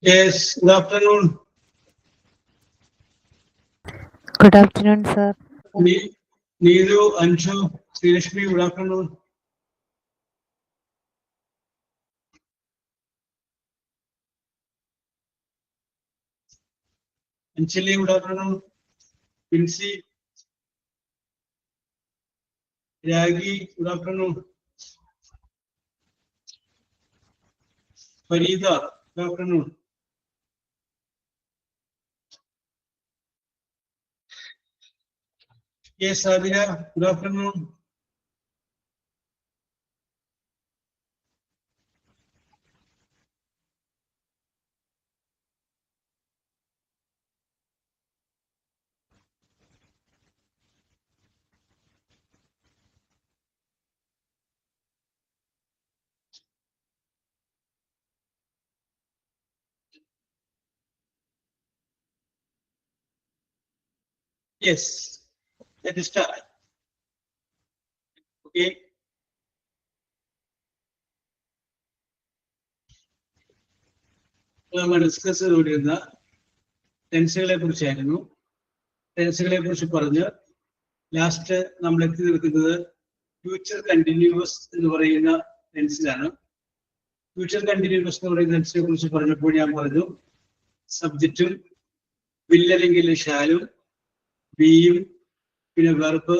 Yes, good afternoon. Good afternoon, sir. Needu, Anshu, Srilashmi, good afternoon. Anjali, good afternoon. Pincy, Ragi, good afternoon. Farida, good afternoon. Yes, Sabira, good afternoon. Yes, let us start. Okay. നമ്മൾ discuss ചെയ്തുകൊണ്ടിരുന്ന ടെൻസുകളെ കുറിച്ചായിരുന്നു. ടെൻസുകളെ കുറിച്ച് പറഞ്ഞ് last നമ്മൾ എത്തി നിൽക്കുന്നത് future continuous എന്ന് പറയുന്ന ടെൻസിലാണ്. ഫ്യൂച്ചർ കണ്ടിന്യൂസ് എന്ന് പറയുന്ന ടെൻസിനെ കുറിച്ച് പറഞ്ഞപ്പോൾ ഞാൻ പറഞ്ഞു സബ്ജക്റ്റും വില്ലല്ലെങ്കിൽ ഷാലും ബിയും പിന്നെ വെർബ്,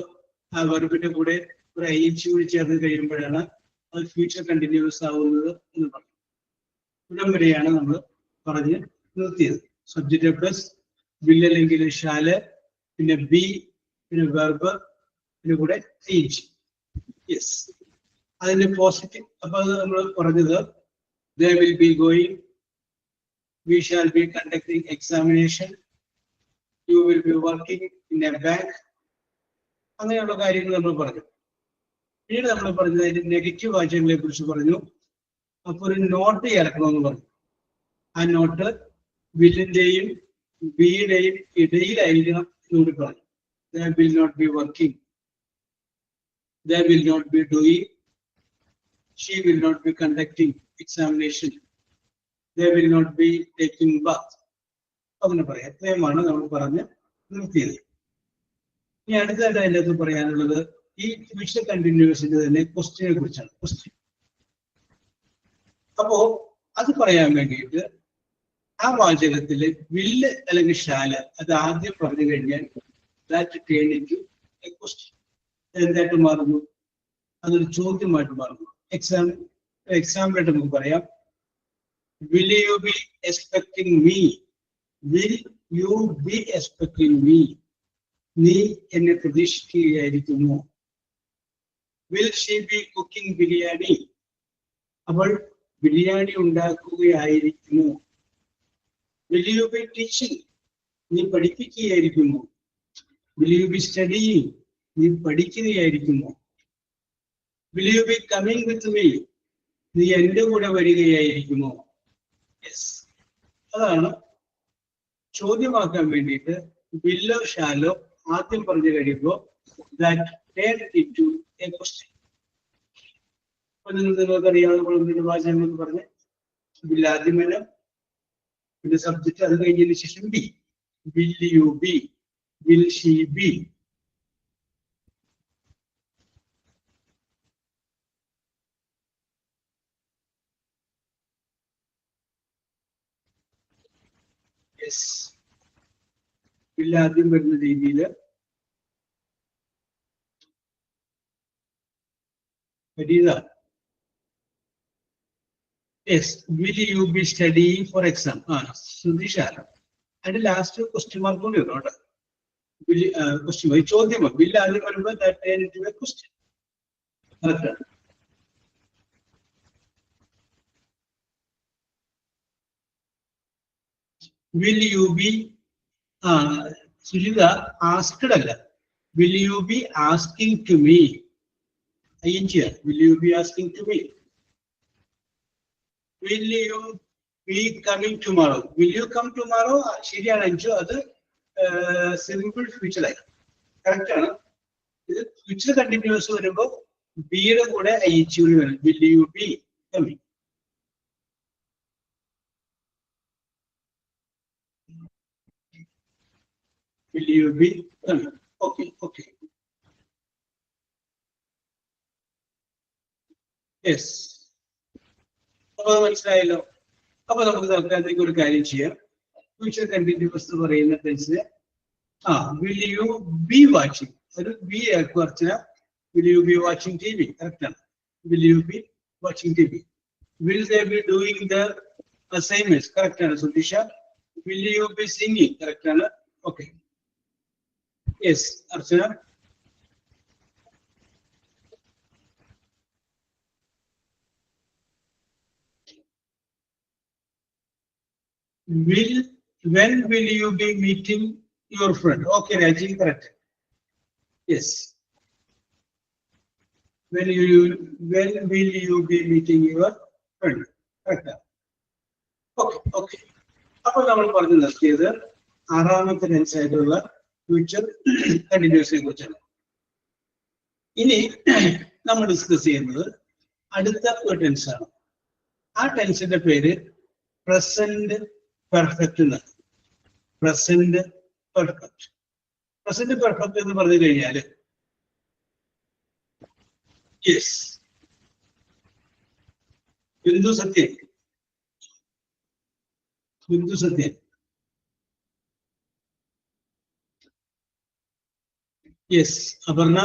ആ വെർബിന്റെ കൂടെ ഒരു ഐച്ച് കൂടി ചേർന്ന് കഴിയുമ്പോഴാണ് അത് ഫ്യൂച്ചർ കണ്ടിന്യൂസ് ആവുന്നത് എന്ന് പറഞ്ഞു. ഇവിടം വരെയാണ് നമ്മൾ പറഞ്ഞ് നിർത്തിയത്. സബ്ജക്റ്റ് പ്ലസ് വില്ലല്ലെങ്കിൽ ഷാല്, പിന്നെ ബി, പിന്നെ വെർബ്, പിന്നെ കൂടെ ഐച്ച്. യെസ്, അതിന്റെ പോസിറ്റീവ്. അപ്പൊ അത് നമ്മൾ പറഞ്ഞത് they will be going, we shall be conducting examination, you will be working in a bank, അങ്ങനെയുള്ള കാര്യങ്ങൾ നമ്മൾ പറഞ്ഞു. പിന്നീട് നമ്മൾ പറഞ്ഞത് അതിന്റെ നെഗറ്റീവ് വാചകങ്ങളെ കുറിച്ച് പറഞ്ഞു. അപ്പൊ ഒരു നോട്ട് ചേർക്കണമെന്ന് പറഞ്ഞു. ആ നോട്ട് വില്ലിന്റെയും ബിയുടെയും ഇടയിലായിരിക്കണം എന്നുകൂടി പറഞ്ഞു. They will not be working, they will not be doing, she will not be conducting examination, they will not be taking bath. അങ്ങനെ പറയാം. ഇത്രയുമാണ് നമ്മൾ പറഞ്ഞ് നിർത്തിയത്. ഇനി അടുത്തായിട്ട് അതിൻ്റെ അകത്ത് പറയാനുള്ളത് ഈ ഫ്യൂച്ചർ കണ്ടിന്യൂസിന്റെ തന്നെ ക്വസ്റ്റ്യനെ കുറിച്ചാണ്. ക്വസ്റ്റ്യൻ. അപ്പോ അത് പറയാൻ വേണ്ടിയിട്ട് ആ വാചകത്തില് വില്ല് അല്ലെങ്കിൽ ഷാല് അത് ആദ്യം പറഞ്ഞു കഴിഞ്ഞാൽ that turn into A question. എന്തായിട്ട് മാറുന്നു? അതൊരു ചോദ്യമായിട്ട് മാറുന്നു. എക്സാമ്പിളായിട്ട് നമുക്ക് പറയാം, will you be expecting me, will you be expecting me, നീ എന്നെ പ്രതീക്ഷിക്കുകയായിരിക്കുന്നു. will she be cooking biryani, അവൾ biryani ഉണ്ടാക്കുകയായിരിക്കുന്നു. will you be teaching, നീ പഠിപ്പിക്കുകയായിരിക്കുന്നു. will you be studying, നീ പഠിക്കുകയായിരിക്കുന്നു. will you be coming with me, നീ എൻ്റെ കൂടെ വരികയായിരിക്കുമോ. യെസ്, അതാണ് ചോദ്യമാക്കാൻ വേണ്ടിയിട്ട് വില്ലോ ഷാലോ ആദ്യം പറഞ്ഞു കഴിയുമ്പോൾ that turn into A question. അപ്പൊ നിങ്ങൾക്കറിയാവുന്ന വാചകം എന്ന് പറഞ്ഞ് വിൽ ആദ്യം വരാം, പിന്നെ സബ്ജക്റ്റ്, അത് കഴിഞ്ഞതിന് ശേഷം B. Will you B, will she B. Yes, will ആദ്യം വരുന്ന രീതിയിൽ yes, will you be studying for exam? Sudhisha. And last question mark only or not? Will question mark? ചോദ്യം. Will ആദ്യം വരുമ്പോൾ that turn into a question. Will you be Sujitha asked അല്ല, will you be asking to me, will you be asking to me, will you be coming tomorrow, will you come tomorrow ശരിയാണ് അഞ്ചു, അത് simple ഫ്യൂച്ചറായി, correct ആണ്. ഇത് future continuous വരുമ്പോൾ ബിയുടെ കൂടെ H വരും, will you be coming. Will you be coming? Okay, okay. Yes. അപ്പൊ മനസ്സിലായല്ലോ. അപ്പൊ നമുക്ക് തൽക്കാലത്തേക്ക് ഒരു കാര്യം ചെയ്യാം. ഫ്യൂച്ചർ കണ്ടിന്യൂസ് എന്ന് പറയുന്ന ടെൻസിന് വിൽ യു ബി വാച്ചിങ്, ഒരു ബി കുറച്ച് will you be watching TV, correct ആണ്. Will you be watching TV. Will they be doing the assignments, correct ആണ് Sudheesha. Will you be singing, correct ആണ്. Okay. Yes, Archana. When will you be meeting your friend? Okay, Raji, correct. Yes. When will you be meeting your friend? Correct. Okay, okay. അപ്പോൾ നമ്മൾ പറഞ്ഞു നിർത്തിയത് ആറാമത്തെ ടെൻസായിട്ടുള്ള future കണ്ടിന്യൂസിനെ കുറിച്ചാണ്. ഇനി നമ്മൾ ഡിസ്കസ് ചെയ്യുന്നത് അടുത്ത ഒരു ടെൻസാണ്. ആ ടെൻസിന്റെ പേര് പ്രസന്റ് പെർഫെക്റ്റ് എന്നാണ്. Present perfect. പ്രസന്റ് പെർഫെക്റ്റ് എന്ന് പറഞ്ഞു കഴിഞ്ഞാൽ yes, Bindu Sathyan, Bindu Sathyan. Yes, Aparna.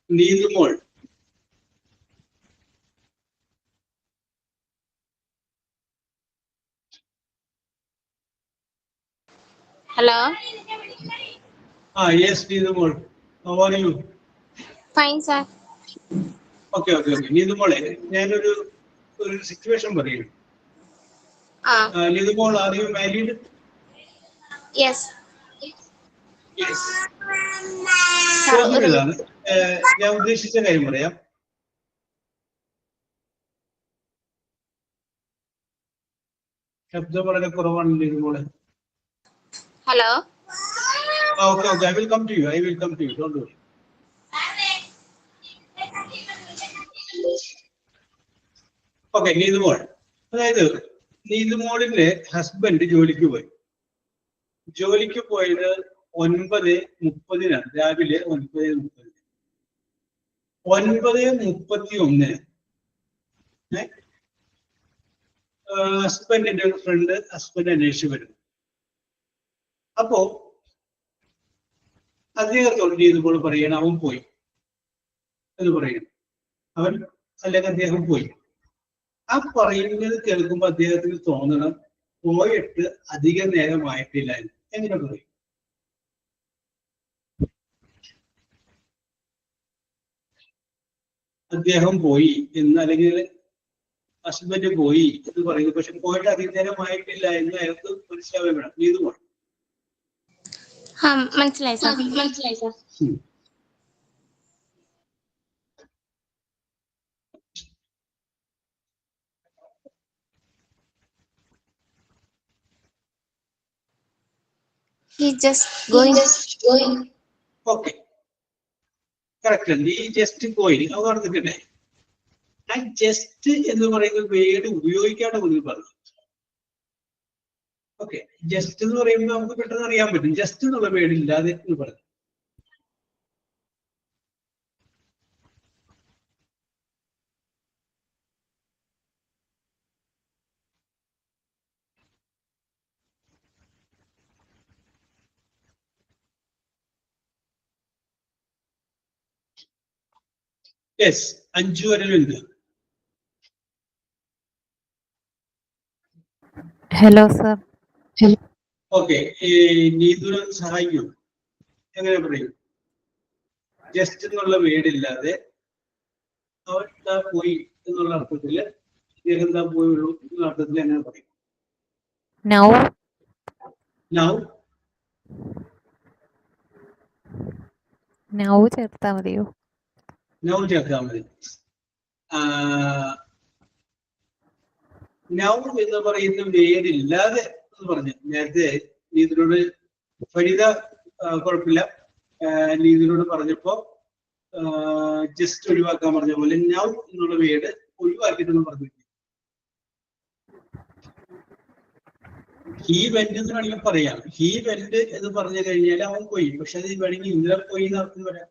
Neethumol. Hello. Yes, Needumol. How are you? Fine, sir. Okay. Needumole, ഞാനൊരു സിറ്റുവേഷൻ പറയും. Needumol, are you married? Yes. Yes. ഞാൻ ഉദ്ദേശിച്ച കാര്യം പറയാം. ശബ്ദം വളരെ കുറവാണ് Needumole. Hello. Okay. I will come to you. Don't worry. Okay, Neethumol. അതായത് നീതുമോളിന്റെ ഹസ്ബൻഡ് ജോലിക്ക് പോയി. ജോലിക്ക് പോയത് 9:30 രാവിലെ 9:30. 9:31 ഹസ്ബൻഡിന്റെ ഒരു ഫ്രണ്ട് ഹസ്ബൻഡ് അന്വേഷിച്ച് വരുന്നു. അപ്പോ അദ്ദേഹത്തോട് നീതുമോൾ പറയണം അവൻ പോയി എന്ന് പറയണം. അവൻ അല്ലെങ്കിൽ അദ്ദേഹം പോയി. ആ പറയുന്നത് കേൾക്കുമ്പോൾ അദ്ദേഹത്തിന് തോന്നണം പോയിട്ട് അധികം നേരമായിട്ടില്ല എന്ന്. എങ്ങനെ പറയും? അദ്ദേഹം പോയി എന്ന്, അല്ലെങ്കിൽ ഹസ്ബൻഡ് പോയി എന്ന് പറയുന്നു, പക്ഷെ പോയിട്ട് അധികം നേരമായിട്ടില്ല എന്ന് അയാൾക്ക് മനസ്സിലാവാൻ വേണം. നീതുമോൾ. മനസ്സിലായി sir. He's just going. Okay. Correct. He just going. അത് പറഞ്ഞിട്ടുണ്ടേ. ആ ജസ്റ്റ് എന്ന് പറയുന്ന വേർഡ് ഉപയോഗിക്കാതെ മുന്നിൽ പറഞ്ഞു. ഓക്കെ, ജസ്റ്റ് എന്ന് പറയുമ്പോൾ നമുക്ക് പെട്ടെന്ന് അറിയാൻ പറ്റും. ജസ്റ്റ് എന്നുള്ള വേർഡ് ഇല്ലാതെ എന്ന് പറഞ്ഞു. യെസ്, അഞ്ചു വരലുണ്ട്. Hello sir. ഓക്കെ, നീതുനെ സഹായിക്കൂ. എങ്ങനെ പറയും? ജസ്റ്റ് എന്നുള്ള വേർഡ് ഇല്ലാതെ അവൻ ദാ പോയി എന്നുള്ള അർത്ഥത്തില് ഇദ്ദേഹം ദാ പോയുള്ളൂ എന്നുള്ള അർത്ഥത്തിൽ എങ്ങനെ പറയും? Now. Now ചേർത്താ മതിയോ? നൗ ചേർത്താൽ മതി. നൗ എന്ന് പറയുന്ന വേരില്ലാതെ എന്ന് പറഞ്ഞു. നേരത്തെ നീതിനോട് ഫരിത കുഴപ്പമില്ല, നീതിനോട് പറഞ്ഞപ്പോ ജസ്റ്റ് ഒഴിവാക്കാൻ പറഞ്ഞ പോലെ നൗ എന്നുള്ള വേർഡ് ഒഴിവാക്കിയിട്ടെന്ന് പറഞ്ഞു. ഹീ വെന്റ് എന്ന് വേണമെങ്കിൽ പറയാം. ഹീ വെന്റ് എന്ന് പറഞ്ഞു കഴിഞ്ഞാൽ അവൻ പോയി. പക്ഷെ അത് വേണമെങ്കിൽ ഇന്നലെ പോയി എന്ന് അർത്ഥം വരാം.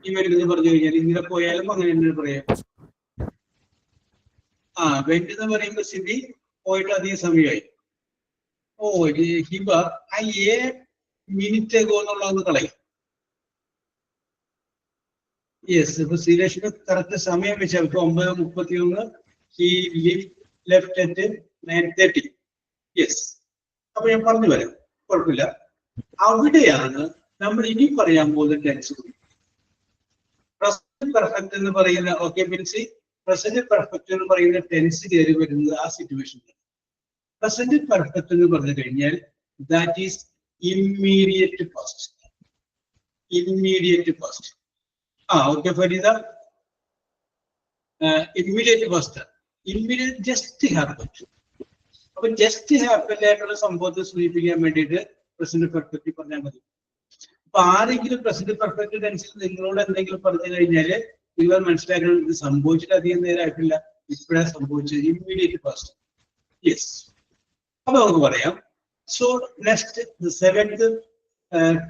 ഈ വെന്റ് എന്ന് പറഞ്ഞു കഴിഞ്ഞാൽ ഇന്നലെ പോയാലും അങ്ങനെ തന്നെ പറയാം. വെന്റ് എന്ന് പറയുമ്പോൾ സ്ഥിതി പോയിട്ട് അധികം സമയമായി. ഹിബ മിനിറ്റ് എഗോ എന്നുള്ളതൊന്ന് കളയും. യെസ്, ഇപ്പൊ ശ്രീലക്ഷ്മി കറക്റ്റ് സമയം വെച്ചാൽ ഇപ്പൊ 9:31 ഹി ലെഫ്റ്റ് അറ്റ് 9:30. യെസ്, അപ്പൊ ഞാൻ പറഞ്ഞു വരാം, കുഴപ്പമില്ല. അവിടെയാണ് നമ്മൾ ഇനി പറയാൻ പോകുന്ന ടെൻസ്. പ്രസന്റ് പെർഫെക്റ്റ് എന്ന് പറയുന്ന ഓക്യുപൻസി, പ്രസന്റ് പെർഫെക്റ്റ് എന്ന് പറയുന്ന ടെൻസ് കയറി വരുന്നത് ആ സിറ്റുവേഷനിൽ. പ്രസന്റ് പെർഫെക്റ്റ് എന്ന് പറഞ്ഞു കഴിഞ്ഞാൽ that is immediate past. Immediate past. Okay Farida, immediate past. Immediate just happen. അപ്പൊ ജസ്റ്റ് ഹാപ്പൻ ആയിട്ടുള്ള സംഭവത്തെ സൂചിപ്പിക്കാൻ വേണ്ടിയിട്ട് പ്രസന്റ് പെർഫെക്റ്റ് പറഞ്ഞാൽ മതി. അപ്പൊ ആരെങ്കിലും പ്രസന്റ് പെർഫെക്റ്റ് ടെൻസിൽ നിങ്ങളോട് എന്തെങ്കിലും പറഞ്ഞു കഴിഞ്ഞാല് നിങ്ങൾ മനസ്സിലാക്കണം, ഇത് സംഭവിച്ചിട്ട് അധികം നേരമായിട്ടില്ല, ഇപ്പോഴാണ് സംഭവിച്ചത്. Immediate past. യെസ്, അപ്പൊ നമുക്ക് പറയാം. So next the seventh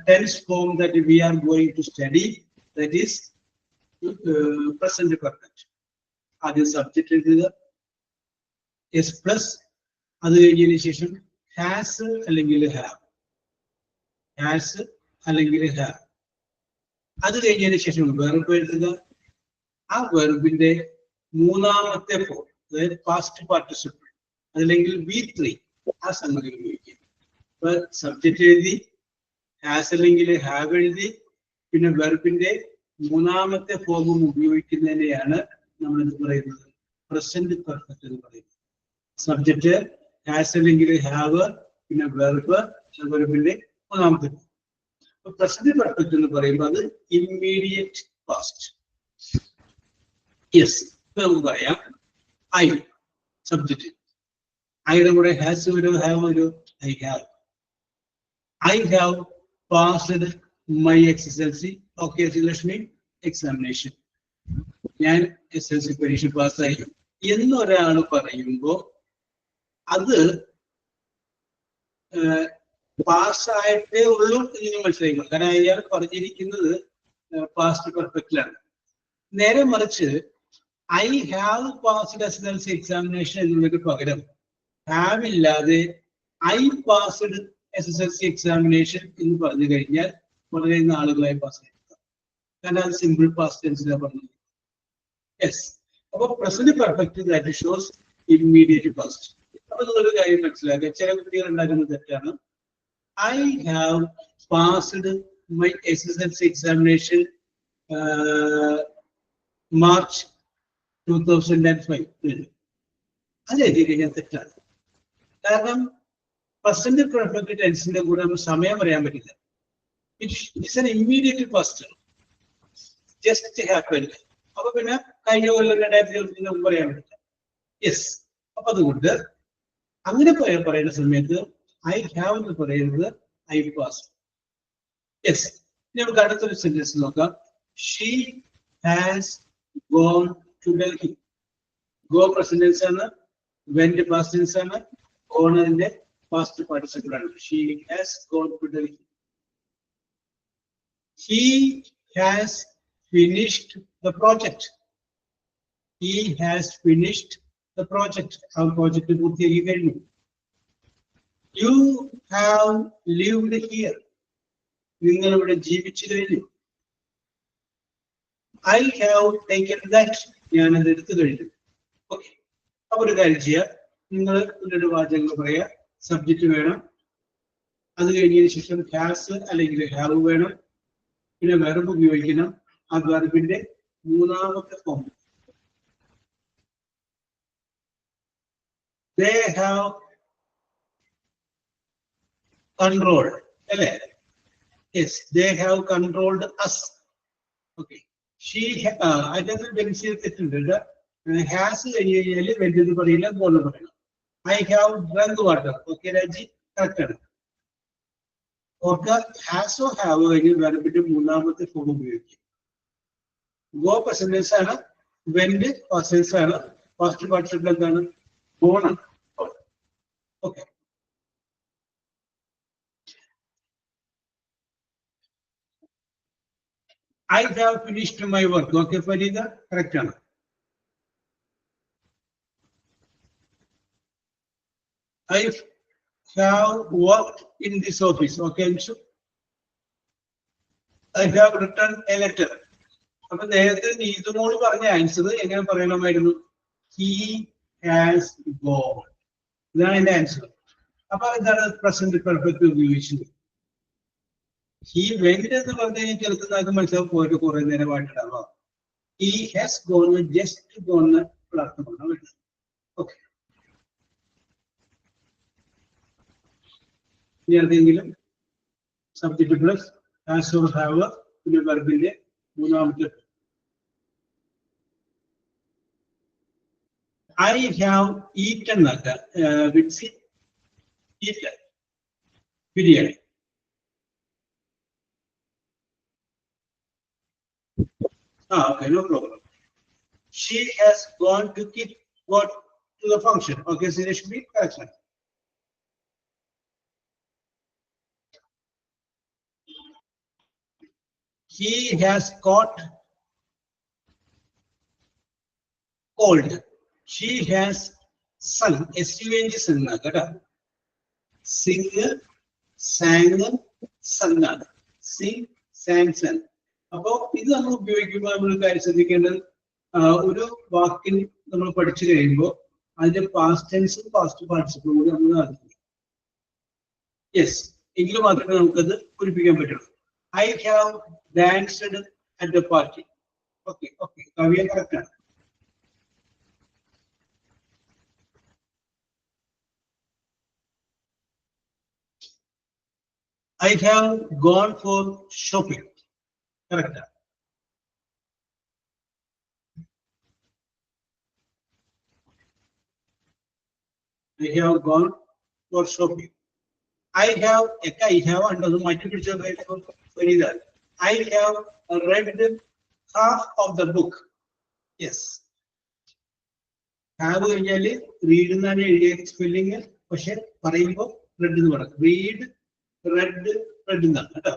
tense form that we are going to study, that is present perfect. ആദ്യം സബ്ജക്റ്റ് എഴുതുക, എസ് പ്ലസ്, അത് കഴിഞ്ഞതിന് ശേഷം ഹാസ് അല്ലെങ്കിൽ ഹാവ്, ഹാസ് അല്ലെങ്കിൽ ഹാവ്. അത് കഴിഞ്ഞതിന് ശേഷം വെർബ് എഴുതുക. ആ വെർബിന്റെ മൂന്നാമത്തെ ഫോം, അതായത് പാസ്റ്റ് പാർട്ടിസിപ്പിൾ, അതല്ലെങ്കിൽ V3, ആ സംഗതി ഉപയോഗിക്കുക. അപ്പൊ സബ്ജക്റ്റ് എഴുതി, ഹാസ് അല്ലെങ്കിൽ ഹാവ് എഴുതി, പിന്നെ വെർബിന്റെ മൂന്നാമത്തെ ഫോമും ഉപയോഗിക്കുന്നതിനെയാണ് നമ്മൾ എന്ത് പറയുന്നത്? പ്രസന്റ് പെർഫെക്റ്റ് എന്ന് പറയുന്നത്. സബ്ജക്റ്റ് ഹാസ് അല്ലെങ്കിൽ ഹാവ്, പിന്നെ വെർബ്, വെർബിന്റെ മൂന്നാമത്തെ ഫോം. അപ്പൊ പ്രസന്റ് പെർഫെക്റ്റ് എന്ന് പറയുമ്പോൾ അത് ഇമ്മീഡിയറ്റ് പാസ്റ്റ്. യെസ്, ഇപ്പൊ നമുക്ക് പറയാം. ഐ സബ്ജക്റ്റ്, ഐയുടെ കൂടെ ഹാസ് വരും, ഹാവ് വരും. I have. I have passed my SSLC. Okay, Lakshmi, examination. ഞാൻ SSLC പരീക്ഷ പാസ്സായി എന്നൊരാള് പറയുമ്പോ അത് പാസ്സായിട്ടേ ഉള്ളൂ എന്ന് നിങ്ങൾ മനസ്സിലാക്കണം. കാരണം അയാൾ പറഞ്ഞിരിക്കുന്നത് പാസ്റ്റ് പെർഫെക്റ്റിലാണ്. നേരെ മറിച്ച് I have passed SSLC examination എന്നുള്ളതിന് പകരം ഹാവ് ഇല്ലാതെ ഐ പാസ്ഡ് SSLC എക്സാമിനേഷൻ എന്ന് പറഞ്ഞു കഴിഞ്ഞാൽ വളരെ നാളുകളായി പാസ് ആയിരിക്കാം. കാരണം അത് സിമ്പിൾ പാസ്റ്റ് ടെൻസിലാണ് പറഞ്ഞത്. യെസ്, അപ്പൊ present perfect that shows immediate past. അപ്പൊ നിങ്ങളൊരു കാര്യം മനസ്സിലാക്കുക, ചില കുട്ടികൾ ഉണ്ടാക്കുന്നത് തെറ്റാണ്. I have passed my SSLC examination March 2005. അത് എഴുതി കഴിഞ്ഞാൽ തെറ്റാണ്. കാരണം പ്രസന്റ് പെർഫെക്റ്റ് ടെൻസിന്റെ കൂടെ നമുക്ക് സമയം പറയാൻ പറ്റില്ല. It's an immediate past, just happen. അപ്പൊ പിന്നെ കഴിഞ്ഞ കൊല്ലം 2020 നമുക്ക് പറയാൻ പറ്റില്ല. യെസ്, അപ്പൊ അതുകൊണ്ട് അങ്ങനെ പറയുന്ന സമയത്ത് ഐ ഹാവ് എന്ന് പറയുന്നത് ഐ പാസ്. യെസ്, ഇനി നമുക്ക് അടുത്തൊരു സെന്റൻസ് നോക്കാം. She has gone to Delhi. Go present tense ആണ്, വെന്റ് പാസ്റ്റ് ടെൻസ് ആണ്, ഗോൺ അതിന്റെ past participle. She has gone to Delhi. He has finished the project. He has finished the project. Our project is പൂർത്തിയാക്കി. You have lived here. നിങ്ങൾ ഇവിടെ ജീവിച്ചു കഴിഞ്ഞു. I have taken that. ഞാൻ അത് എടുത്തു കഴിഞ്ഞു. ഓക്കെ, അപ്പൊ ഒരു കാര്യം ചെയ്യാം. നിങ്ങൾ ഒരു വാചകങ്ങൾ പറയാ. സബ്ജക്റ്റ് വേണം, അത് കഴിഞ്ഞതിന് ശേഷം ഹാസ് അല്ലെങ്കിൽ ഹാവ് വേണം, പിന്നെ വെർബ് ഉപയോഗിക്കണം. ആ വെർബിന്റെ മൂന്നാമത്തെ ഫോം. They have controlled, അല്ലേ? Yes, they have controlled us. Okay. She അതിനകത്ത് ബെൻസിൽ തെറ്റുണ്ട്. ഹാസ് കഴിഞ്ഞാല് വെന്റെന്ന് പറയില്ല, ഗോന്ന് പറയണം. I have drunk water. Okay, Raji correct ആണ്. ഓർക്ക് ഹാസോ ഹാവ് കഴിഞ്ഞ് വെർബിന്റെ മൂന്നാമത്തെ ഫോം ഉപയോഗിക്കും. ഗോ പ്രസന്റൻസ് ആണ്, വെന്റ് പാസ്റ്റൻസ് ആണ്, ഫസ്റ്റ് പാർട്ടിസിപ്പിൾ എന്താണ്? ഗോൺ ആണ്. Okay. I have finished my work. Okay, Farida correct ആണ്. I have worked in this office. Okay, Anshu. I have written a letter. അപ്പൊ നേരത്തെ നീതുമോള് പറഞ്ഞ ആൻസർ എങ്ങനെ പറയണമായിരുന്നു? He has gone. ഇതാണ് എന്റെ ആൻസർ. അപ്പൊ എന്താണ് പ്രസന്റ് പെർഫെക്റ്റ് ഉപയോഗിച്ചത്? He went എന്ന് പറഞ്ഞു കഴിഞ്ഞാൽ ചിലർക്ക് നമുക്ക് മനസ്സിലാവും പോയിട്ട് കുറെ നേരമായിട്ടുണ്ടാവാം. He has gone, just gone അർത്ഥമാണ് വരുന്നത്. ഓക്കെ. ഇനി ഏതെങ്കിലും subject plus has or have പിന്നെ വെർബിന്റെ മൂന്നാമത്തെ. I have eaten എന്നല്ല, wits eaten biryani. Okay, no problem. She has gone to the function. Okay, so there should be correction. He has caught cold. She has sung. S-U-N-G sung. Sing, sang, sung. Sing, sang, sung. അപ്പോ ഇത് നമ്മൾ ഉപയോഗിക്കുമ്പോൾ നമ്മൾ കാര്യം ശ്രദ്ധിക്കേണ്ടത്, ഒരു വാക്കിൽ നമ്മൾ പഠിച്ചു കഴിയുമ്പോൾ അതിന്റെ പാസ്റ്റ് ടെൻസും പാസ്റ്റ് പാർട്ടിസിപ്പിളും കൂടി നമ്മൾ നടത്തുന്നു. യെസ്, എങ്കിലും മാത്രമേ നമുക്കത് പൂരിപ്പിക്കാൻ പറ്റുള്ളൂ. I have danced at the party. Okay okay, Kavya correct ആണ്. I have gone for shopping. Correct. I have gone for shopping. I have under the multiplication rate for that. I have read half of the book. Yes. Have കഴിഞ്ഞാല് read എന്നാണ് എഴുതിയ spelling, പക്ഷെ പറയുമ്പോൾ read എന്ന് പറയും. read എന്നാണ് കേട്ടോ.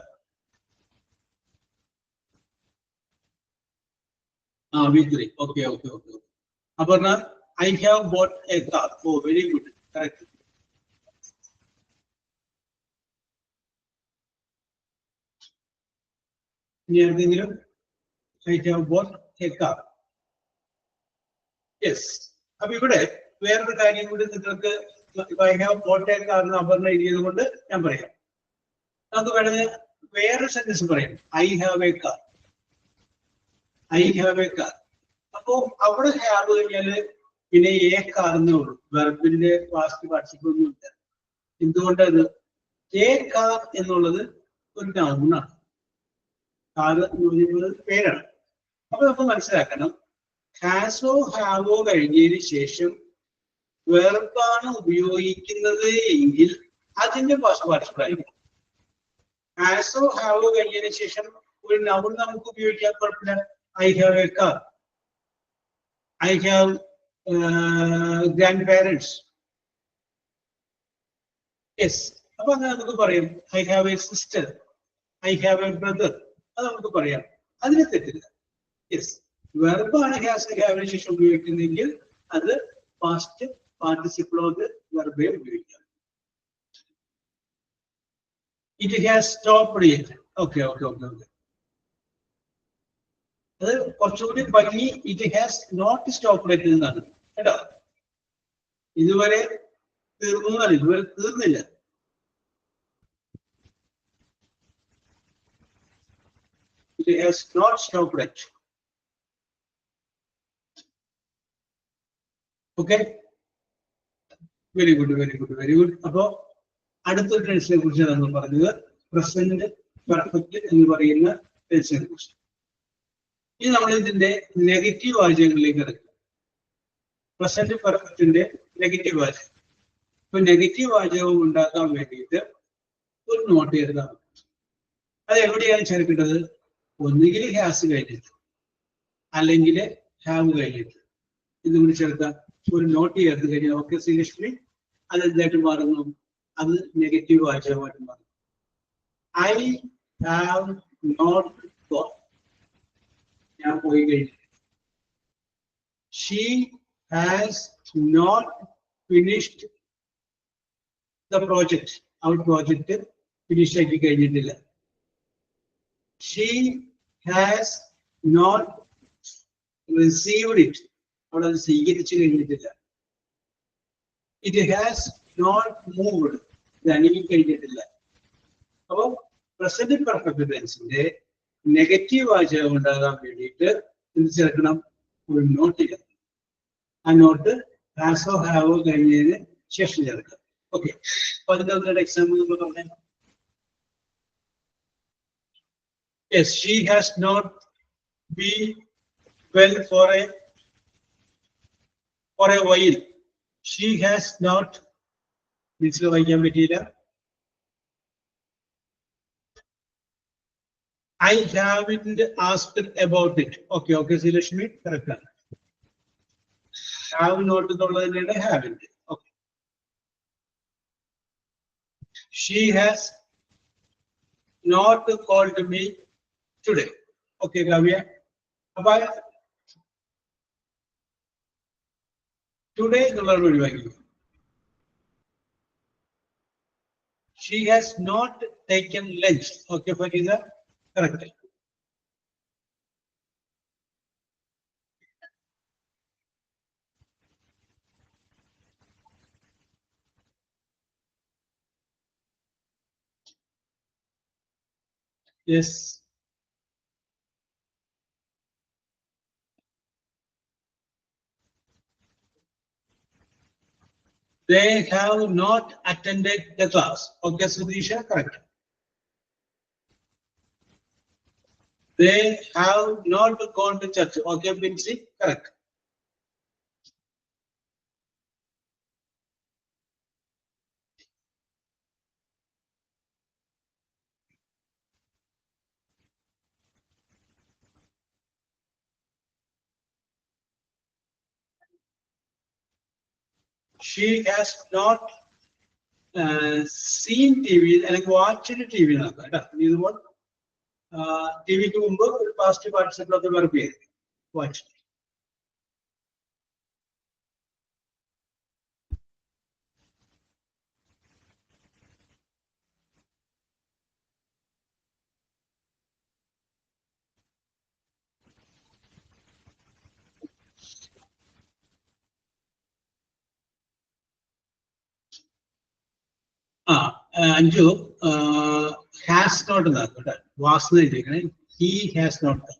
Victory. Okay. Aparna, I have bought a car. Oh, very good. Correct. I have bought a car. Yes. അപ്പൊ ഇവിടെ വേറൊരു കാര്യം കൂടി നിങ്ങൾക്ക് I have bought a car എന്ന് അപർണ എഴുതിയത് കൊണ്ട് ഞാൻ പറയാം. നമുക്ക് വേണമെങ്കിൽ വേറൊരു സെന്റൻസ് പറയാം. I have a car. I have a car. അപ്പോ അവിടെ ഹാവ് കഴിഞ്ഞാല് പിന്നെ എ കാർ എന്നേ ഉള്ളൂ, വെർബിന്റെ പാസ്റ്റ് പാർട്ടിസിപ്പിൾ ഒന്നും ഇല്ല. എന്തുകൊണ്ടത്? എ കാർ എന്നുള്ളത് ഒരു നൗണാണ്, കാർ എന്ന് പറയുന്നത് പേരാണ്. അപ്പൊ നമുക്ക് മനസ്സിലാക്കണം, ഹാസോ ഹാവോ കഴിഞ്ഞതിന് ശേഷം വെർബാണ് ഉപയോഗിക്കുന്നത് എങ്കിൽ അതിന്റെ പാസ്റ്റ് പാർട്ടിസിപ്പിൾ ആയിരിക്കും. ഹാസോ ഹാവോ കഴിഞ്ഞതിന് ശേഷം ഒരു നൗൺ നമുക്ക് ഉപയോഗിക്കാൻ കുഴപ്പമില്ല. I have a car. I have grandparents. Yes. അപ്പൊ അങ്ങനെ നമുക്ക് പറയാം. I have a sister. I have a brother. അത് നമുക്ക് പറയാം. അതിന് തെറ്റില്ല. യെസ്, വെർബാണ് ഹാവിന് ശേഷം ഉപയോഗിക്കുന്നതെങ്കിൽ അത് പാസ്റ്റ് പാർട്ടിസിപ്പിളോട് വെർബേ ഉപയോഗിക്കാം. It has stopped yet. Okay. അത് കുറച്ചുകൂടി ഭംഗി ഇറ്റ് ഹാസ് നോട്ട് സ്റ്റോപ്ഡ് എന്നാണ് കേട്ടോ. ഇതുവരെ തീർന്നതാണ്, ഇതുവരെ തീർന്നില്ല. It has not stopped yet. Okay. Very good, very good, very good. അപ്പോൾ അടുത്ത ടെൻസിനെ കുറിച്ച് നമ്മൾ പറഞ്ഞത് പ്രസന്റ് പെർഫെക്റ്റ് എന്ന് പറയുന്ന ടെൻസിനെ കുറിച്ച്. ഇനി നമ്മൾ ഇതിന്റെ നെഗറ്റീവ് വാചകങ്ങളിലേക്ക് കിടക്കും. പ്രസന്റ് പെർഫെക്റ്റിന്റെ നെഗറ്റീവ് വാചകം. ഇപ്പൊ നെഗറ്റീവ് വാചകം ഉണ്ടാക്കാൻ വേണ്ടിയിട്ട് ഒരു നോട്ട് എഴുതാം. അത് എവിടെയാണ് ചേർക്കേണ്ടത്? ഒന്നുകിൽ ഹാസ് കഴിഞ്ഞിട്ട് അല്ലെങ്കിൽ ഹാവ് കഴിഞ്ഞിട്ട് ഇത് കൂടി ചേർക്കാം. ഒരു നോട്ട് ചേർത്ത് കഴിഞ്ഞാൽ ഓക്കെ ശ്രീലക്ഷ്മി അത് എന്തായിട്ട് മാറുന്നു? അത് നെഗറ്റീവ് വാചകമായിട്ട് മാറും. ഐ ഹാവ് നോട്ട് ഗോൺ, ഞാൻ പോയി കഴിഞ്ഞു. She has not finished the project, അവർ പ്രോജക്റ്റ് ഫിനിഷ് ആക്കി കഴിഞ്ഞിട്ടില്ല. She has not received it, അവൾ അത് സ്വീകരിച്ചു കഴിഞ്ഞിട്ടില്ല. ഇറ്റ് ഹാസ് നോട്ട് മൂവ്ഡ്, ഇത് അനങ്ങി കഴിഞ്ഞിട്ടില്ല. അപ്പോൾ പ്രസന്റ് പെർഫെക്റ്റ് ടെൻസിന്റെ നെഗറ്റീവ് വാചകം ഉണ്ടാകാൻ വേണ്ടിയിട്ട് എന്ത് ചേർക്കണം? ഒരു നോട്ട് ചേർക്കണം. ആ നോട്ട് ഹാസോ ഹാവോ കഴിഞ്ഞതിന് ശേഷം ചേർക്കാം. ഓക്കെ, അപ്പൊ അതിന്റെ എക്സാമ്പിൾ നമ്മൾ പറഞ്ഞേ. Yes, she has not been well for a while. She has not വായിക്കാൻ പറ്റിയില്ല. I haven't asked about it. Okay, okay, Srilakshmi, correct ആണ്. Have not എന്നുള്ളത് തന്നെയാണ് haven't. Okay. She has not called me today. Okay, Kavya. അപ്പൊ today എന്നുള്ളത് ഒഴിവാക്കി. She has not taken lunch. Okay, Fariza, correct. Yes. They have not attended the class. Okay, Sudhisha, correct. They have not gone to church. Okay, Binsi, correct. She has not seen TV and watched TV. ഇതുപോലെ ടിവിക്ക് മുമ്പ് ഒരു past participle ഒക്കെ വെറുപ്പ് ചെയ്തു watch. Anju has not എന്നാക്കട്ടെ, was എഴുതിയിരിക്കണേ. He has not.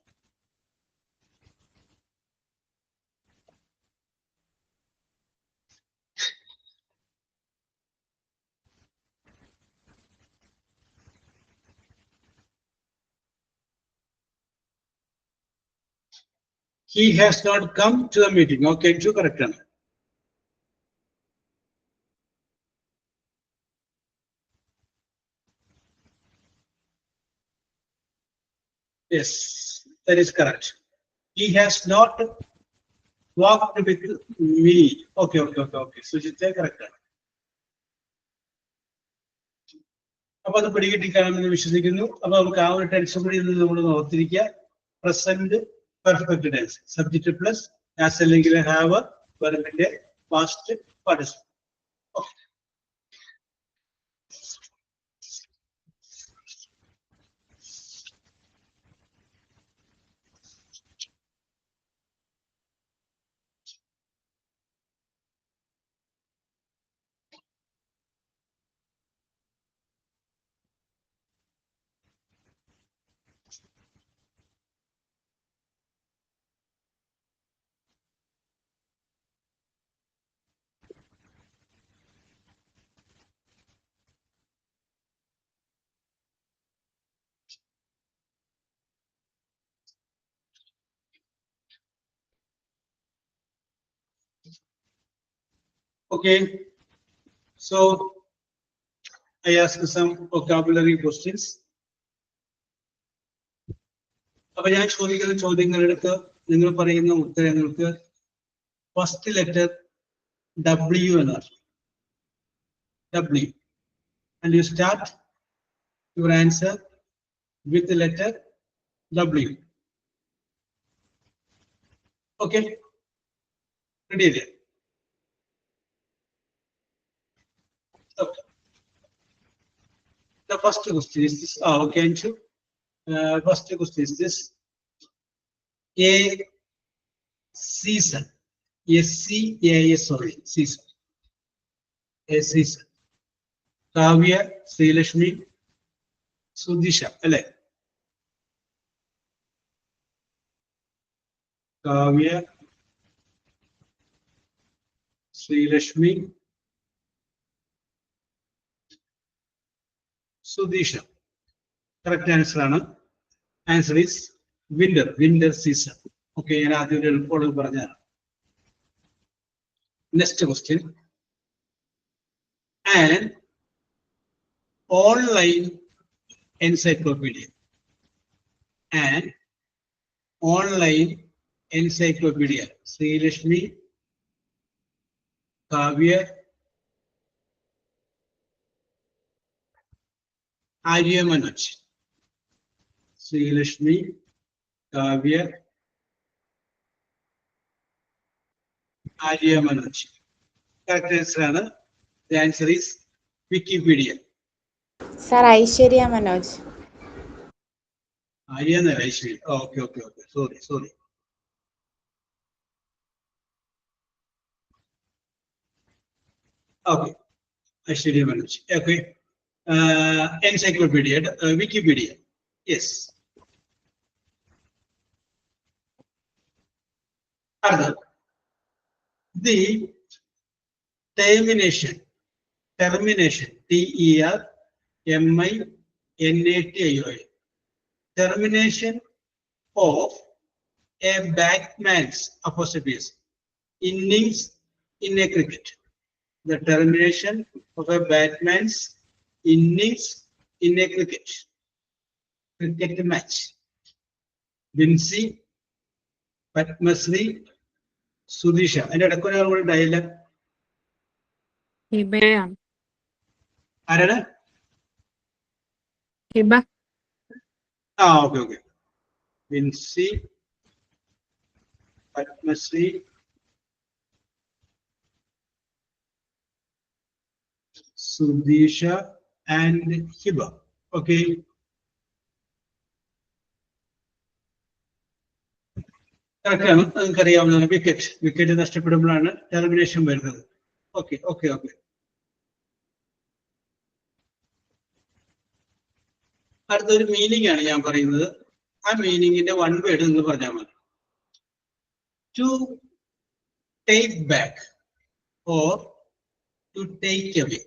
He has not come to the meeting. Okay, Anju, correct ആണ്. Yes, that is correct. He has not walked with me. Okay, okay, okay, okay. Sujitha, correct ആണ്. അപ്പൊ അത് പിടികിട്ടിക്കാണെന്ന് വിശ്വസിക്കുന്നു. അപ്പൊ നമുക്ക് ആ ഒരു ടെൻഷൻ കൂടി നമ്മൾ ഓർത്തിരിക്കുക. Present perfect tense, subject plus has അല്ലെങ്കിൽ ഹാവ്, വെർബിന്റെ past participle. Okay, so I ask some vocabulary questions. അപ്പൊ ഞാൻ ചോദിക്കുന്ന ചോദ്യങ്ങളെടുത്ത് നിങ്ങൾ പറയുന്ന ഉത്തരങ്ങൾക്ക് ഫസ്റ്റ് ലെറ്റർ W എന്നാണ്. W. And you start your answer with the letter W. Okay? Ready there? Okay. The first question is this. Okay, Anshu. First question is this. A season. SCAS, sorry, season. A season. Kavya, Srilashmi, Sudisha. Alle. Kavya, Srilashmi, Sudisha. Correct answer, Anna. Answer is winter season. Okay, and I will next question. An online encyclopedia. An online encyclopedia. Srilashmi, Kavya, Arya Manoj. Srilashmi, Kavya, Arya Manoj. Correct answer, Anna. The answer is Wikipedia. Sir, Aishwarya Manoj. Arya and Aishwarya. Oh, okay. Sorry. Okay. Aishwarya Manoj. Okay. Encyclopedia, Wikipedia. Yes. Other. The termination, TERMINATION, termination of a batsman's apostrophes innings in a cricket. The termination of a batsman's innings in a cricket match. Vinci, Padmasri, Sudisha. And at a dialogue. ഹിബയാണ്. ആരാണ്? Hiba. Okay. Vinci, Padmasri, Sudisha, and Hiba. Okay. നമുക്കറിയാവുന്ന wicket നഷ്ടപ്പെടുമ്പോഴാണ് termination വരുന്നത്. Okay. അടുത്തൊരു meaning ആണ് ഞാൻ പറയുന്നത്. ആ മീനിങ്ങിന്റെ one word എന്ന് പറഞ്ഞാൽ മതി. To take back or to take away.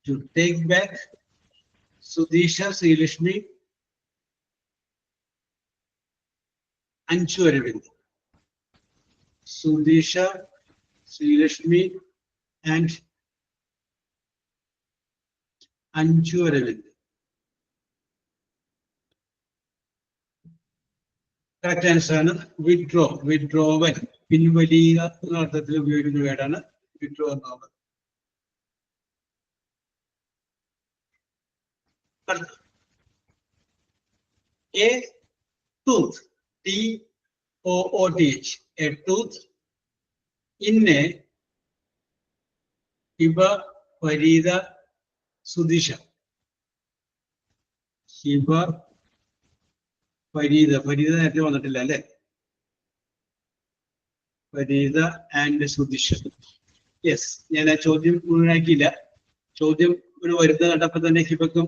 To take back. Sudisha, Sreelakshmi, Anshu Aravind. Sudisha, Srilashmi, and Anshu Aravind. Correct answer is withdrawn. Pinvaliya എന്ന അർത്ഥത്തിൽ ഉപയോഗിക്കുന്ന വേർഡാണ് withdraw എന്നുള്ളത്. A tooth. TOOTH, a tooth in a Hiba, Farida, Sudisha. Hiba, Farida നേരത്തെ വന്നിട്ടില്ല അല്ലേ? Farida and Sudisha. Yes, ഞാൻ ആ ചോദ്യം മുഴുവനാക്കിയില്ല. ചോദ്യം ഒരു വരുന്ന കണ്ടപ്പോൾ തന്നെ ഹിബക്കും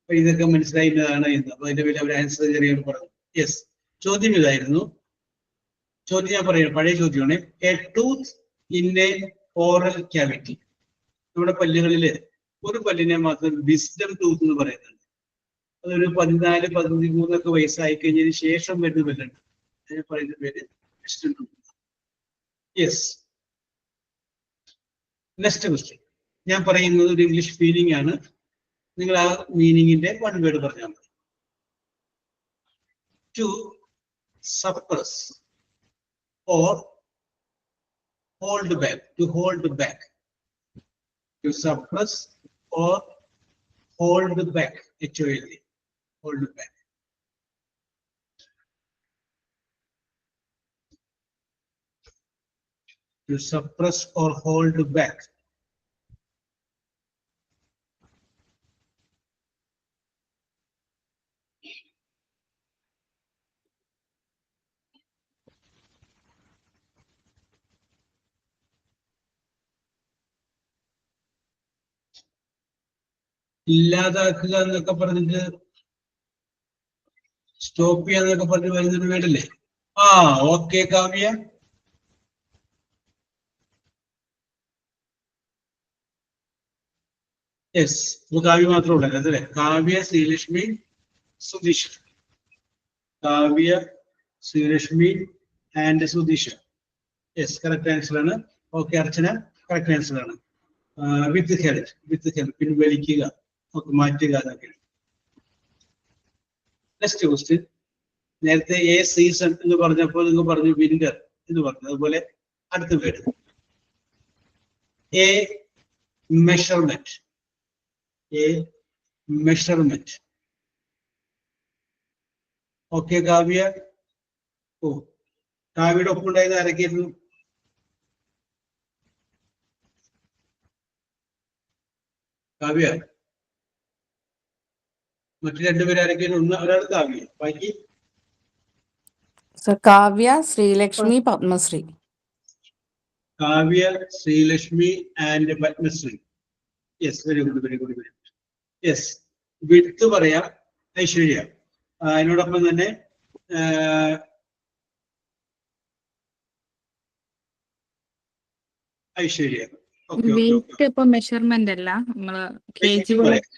ഫരീദക്കും മനസ്സിലായിരുന്നതാണ് എന്ന്. അപ്പൊ അതിന്റെ പേരിൽ അവർ ആൻസർ ചെറിയ പറഞ്ഞു. യെസ്, ചോദ്യം ഇതായിരുന്നു. ചോദ്യം ഞാൻ പറയുന്നത് പഴയ ചോദ്യമാണ്. A tooth in A oral cavity. നമ്മുടെ പല്ലുകളില് ഒരു പല്ലിനെ മാത്രം വിസ്ഡം ടൂത്ത് എന്ന് പറയുന്നുണ്ട്. അതൊരു 14-13 വയസ്സായി കഴിഞ്ഞതിന് ശേഷം വരുന്ന പല്ലുണ്ട്. അതിന് പറയുന്ന പേര് wisdom tooth. Yes, next question. ഞാൻ പറയുന്നത് ഒരു ഇംഗ്ലീഷ് മീനിങ് ആണ്. നിങ്ങൾ ആ മീനിങ്ങിന്റെ വൺ വേർഡ് പറഞ്ഞാൽ മതി. To suppress or hold back. To hold back. To suppress or hold back. HOLD. Hold back. To suppress or hold back. ഇല്ലാതാക്കുക എന്നൊക്കെ പറഞ്ഞിട്ട് സ്റ്റോപ്പ് ചെയ്യാന്നൊക്കെ പറഞ്ഞ് വരുന്നൊരു വേർഡല്ലേ? ആ ഓക്കെ കാവ്യ. യെസ്, കാവ്യ മാത്രമേ ഉള്ളൂ അല്ലേ? Kavya, Sreelakshmi, Sudheesha. Kavya, Sreelakshmi and Sudheesha. Yes, correct answer ആണ്. ഓക്കെ അർച്ചന, കറക്റ്റ് ആൻസർ ആണ്. With help. വിത്ത് ഹെൽപ്പ്, പിൻവലിക്കുക, ഒക്കെ മാറ്റുക എന്നൊക്കെ. Next question. നേരത്തെ എ സീസൺ എന്ന് പറഞ്ഞപ്പോൾ നിങ്ങൾ പറഞ്ഞു വിന്റർ എന്ന് പറഞ്ഞു. അതുപോലെ അടുത്ത word a measurement. A measurement. Okay Kavya. ഓ, കാവ്യയുടെ ഒപ്പം ഉണ്ടായത് ആരൊക്കെയായിരുന്നു? കാവ്യ. മറ്റു രണ്ടുപേരും ആരൊക്കെയായിരുന്നു? ഒരാൾ കാവ്യ, ബാക്കി Kavya, Sreelakshmi, Padmashree. Kavya, Sreelakshmi and Padmashree. Yes, very good, very good, very good. Yes, വിട്ട് പറയാം ഐശ്വര്യ. അതിനോടൊപ്പം തന്നെ ഐശ്വര്യ. വെയിറ്റ് ഇപ്പൊ മെഷർമെന്റ് അല്ല, നമ്മള് കേജ് പറയാം.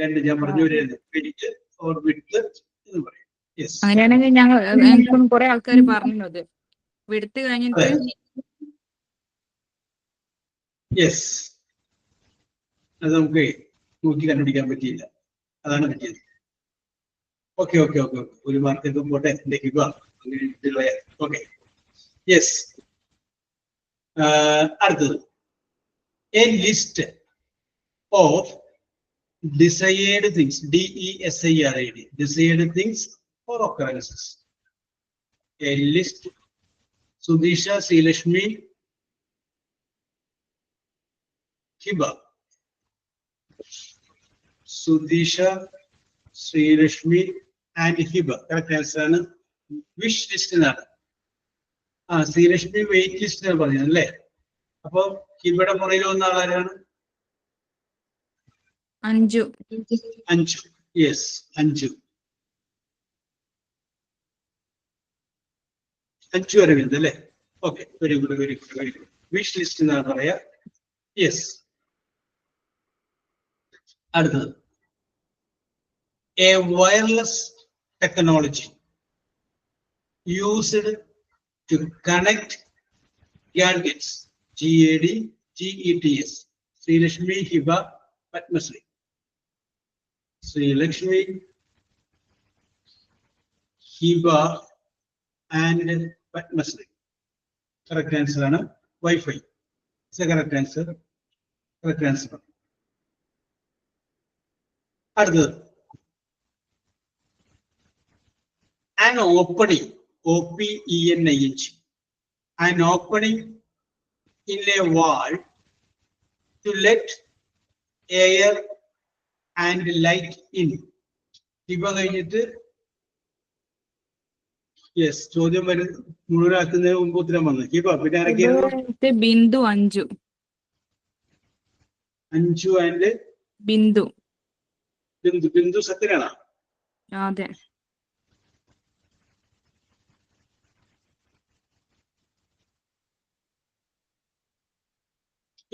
രണ്ട് ഞാൻ പറഞ്ഞു വരുന്നത് വെയിറ്റ് ഓർ വിട്ട് എന്ന് പറയാം. അങ്ങനെയാണെങ്കിൽ ഞങ്ങൾ എനിക്കും കുറെ ആൾക്കാർ പറഞ്ഞത് വിടുത്ത് കഴിഞ്ഞിട്ട് യെസ്, അത് നമുക്ക് നോക്കി കണ്ടുപിടിക്കാൻ പറ്റിയില്ല, അതാണ് പറ്റിയത്. ഓക്കെ ഓക്കെ ഓക്കെ ഓക്കെ, ഒരു മാർക്കൊക്കെ പോട്ടെ. Okay, yes. അടുത്തത് a list of desired things. DESIRED. Desired things or occurrences. A list. Sudhisha, Srilakshmi, Hiba. Sudhisha, Srilakshmi and Hiba. Correct answer ആണ്. വിഷ് ലിസ്റ്റിനാണ്. ശ്രീലക്ഷ്മി വെയിറ്റ് ലിസ്റ്റിനാണ് പറഞ്ഞത് അല്ലേ? അപ്പൊ ഹിബയുടെ പുറയിൽ വന്ന ആളാരാണ്? അഞ്ചു. യെസ്, അഞ്ചു അരവിന്ദ് അല്ലേ? Okay, very good, very good, very good. Wish list എന്നാണ് പറയാ. Yes. അടുത്തത് a wireless technology used to connect gadgets. GADGETS. Sreelakshmi, Hiba, Padmashree. Sreelakshmi, Hiba and Padmashree. Correct answer ആണ്. Wifi. Correct answer. Correct answer. അടുത്തത് an opening. OPENING. An opening in a wall to let air and light in. ഇപ്പൊ കഴിഞ്ഞിട്ട് yes, ചോദ്യം മുഴുവനാക്കുന്നതിന് മുമ്പ് ഉത്തരം വന്നു. ഇപ്പൊ പിന്നെ ആരൊക്കെയായിരുന്നു? ബിന്ദു, അഞ്ചു. അഞ്ചു ആൻഡ് ബിന്ദു. ബിന്ദു സത്യനാണോ? അതെ.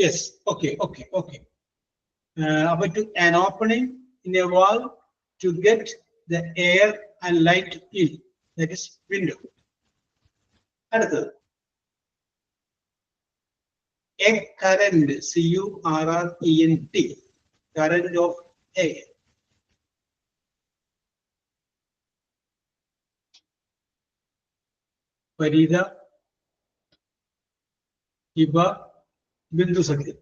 Yes, okay okay okay. അപ്പൊ an opening in a wall to get the air and light in. That is window. അടുത്തത് A current, C-U-R-R-E-N-T, current of A. Farida, Hiba, Bindu Sakhi.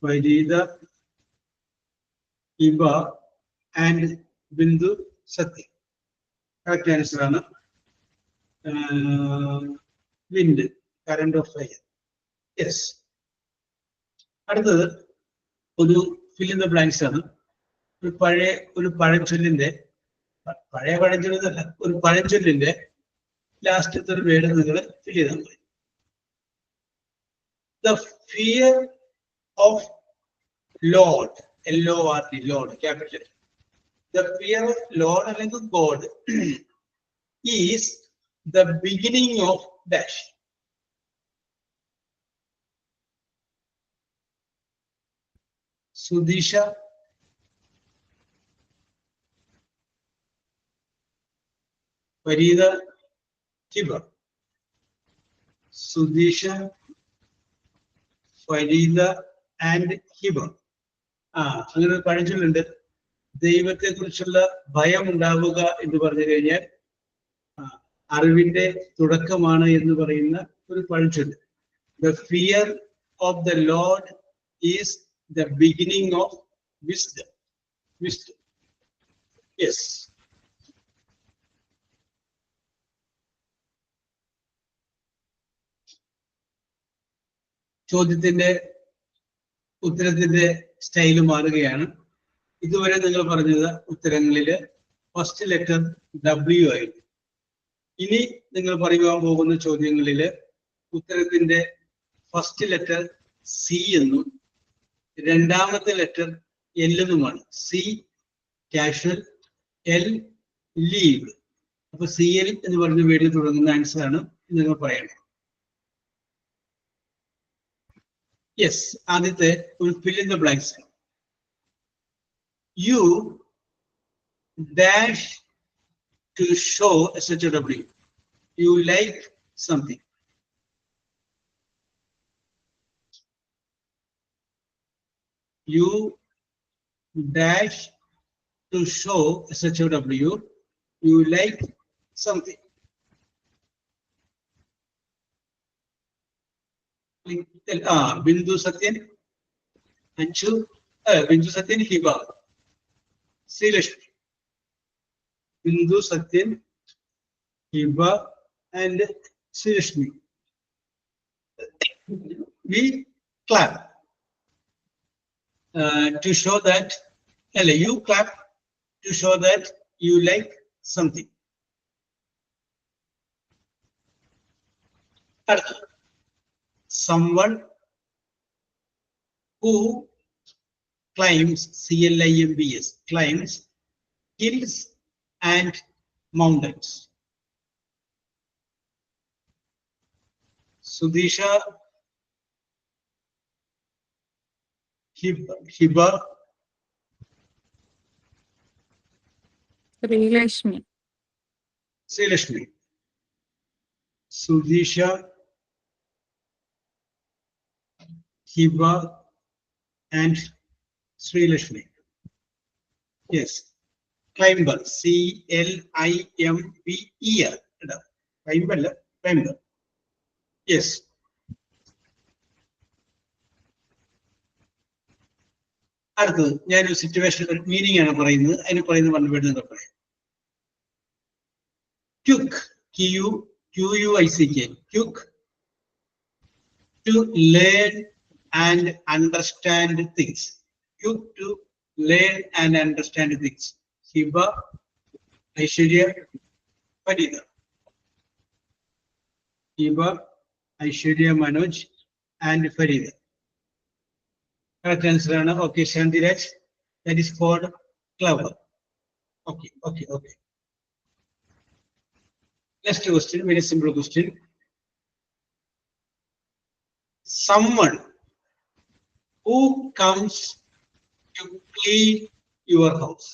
Farida, Hiba, and Bindu Sakhi. Correct answer is wind, current of fire. Yes. അടുത്തത് ഒരു fill in the blanks ആണ്. ഒരു പഴഞ്ചൊല്ലിന്റെ ഒരു പഴഞ്ചൊല്ലിന്റെ ലാസ്റ്റത്തെ ഒരു word നിങ്ങൾ ഫിൽ ചെയ്താൽ മതി. The fear of Lord, L-O-R-D, Lord, capital. The fear of Lord അല്ലെങ്കിൽ God is the beginning of dash. Sudisha, Farida, Hiba. Sudisha, Farida and Hiba. അങ്ങനെ ഒരു പഴഞ്ചൊല്ലുണ്ട്. ദൈവത്തെ കുറിച്ചുള്ള ഭയം ഉണ്ടാവുക എന്ന് പറഞ്ഞു കഴിഞ്ഞാൽ അറിവിന്റെ തുടക്കമാണ് എന്ന് പറയുന്ന ഒരു പഴഞ്ചൊല്ല്. The fear of the Lord is the beginning of wisdom. Wisdom. Yes. ചോദ്യത്തിന്റെ ഉത്തരത്തിന്റെ സ്റ്റൈല് മാറുകയാണ്. ഇതുവരെ നിങ്ങൾ പറഞ്ഞത് ഉത്തരങ്ങളില് ഫസ്റ്റ് ലെറ്റർ W ആയിരുന്നു. ഇനി നിങ്ങൾ പറയുവാൻ പോകുന്ന ചോദ്യങ്ങളില് ഉത്തരത്തിന്റെ ഫസ്റ്റ് ലെറ്റർ C എന്നും രണ്ടാമത്തെ ലെറ്റർ L എന്നുമാണ്. C casual, L leave. അപ്പൊ CL എന്ന് പറഞ്ഞ വേർഡിൽ തുടങ്ങുന്ന ആൻസർ ആണ് നിങ്ങൾ പറയണം. യെസ്, ആദ്യത്തെ ഒരു fill in the blanks. You dash to show SHW. You like something. You dash to show SHW. You like something. Bindu Satyan, Anchu, Bindu Satyan, Hiba, Srilashmi. Bindu Satyan, Hiba, and Srilashmi. We clap to show that, you clap to show that you like something. Someone who climbs, C-L-I-M-B-S, climbs hills and mountains. Sudisha, Hiba, Sreelakshmi. Srilashmi. Sudisha, Hiba, and Srilashmi. Yes. Climber, C-L-I-M-B-E-R. Climber. Yes. അടുത്തത് ഞാനൊരു situation, ഒരു meaning ആണ് പറയുന്നത്. അതിന് പറയുന്നത് പറഞ്ഞു നിങ്ങൾ പറയാം. Quick, Q-U-I-C-K, quick, to learn and understand things. Quick to learn and understand things. Hiba, Aishwarya, Farida. Hiba, Aishwarya, Manoj, and Farida. Correct answer ആണ്. Okay, Shantiraj, that is called clever. Okay. Next question, very simple question. Someone who comes to clean your house.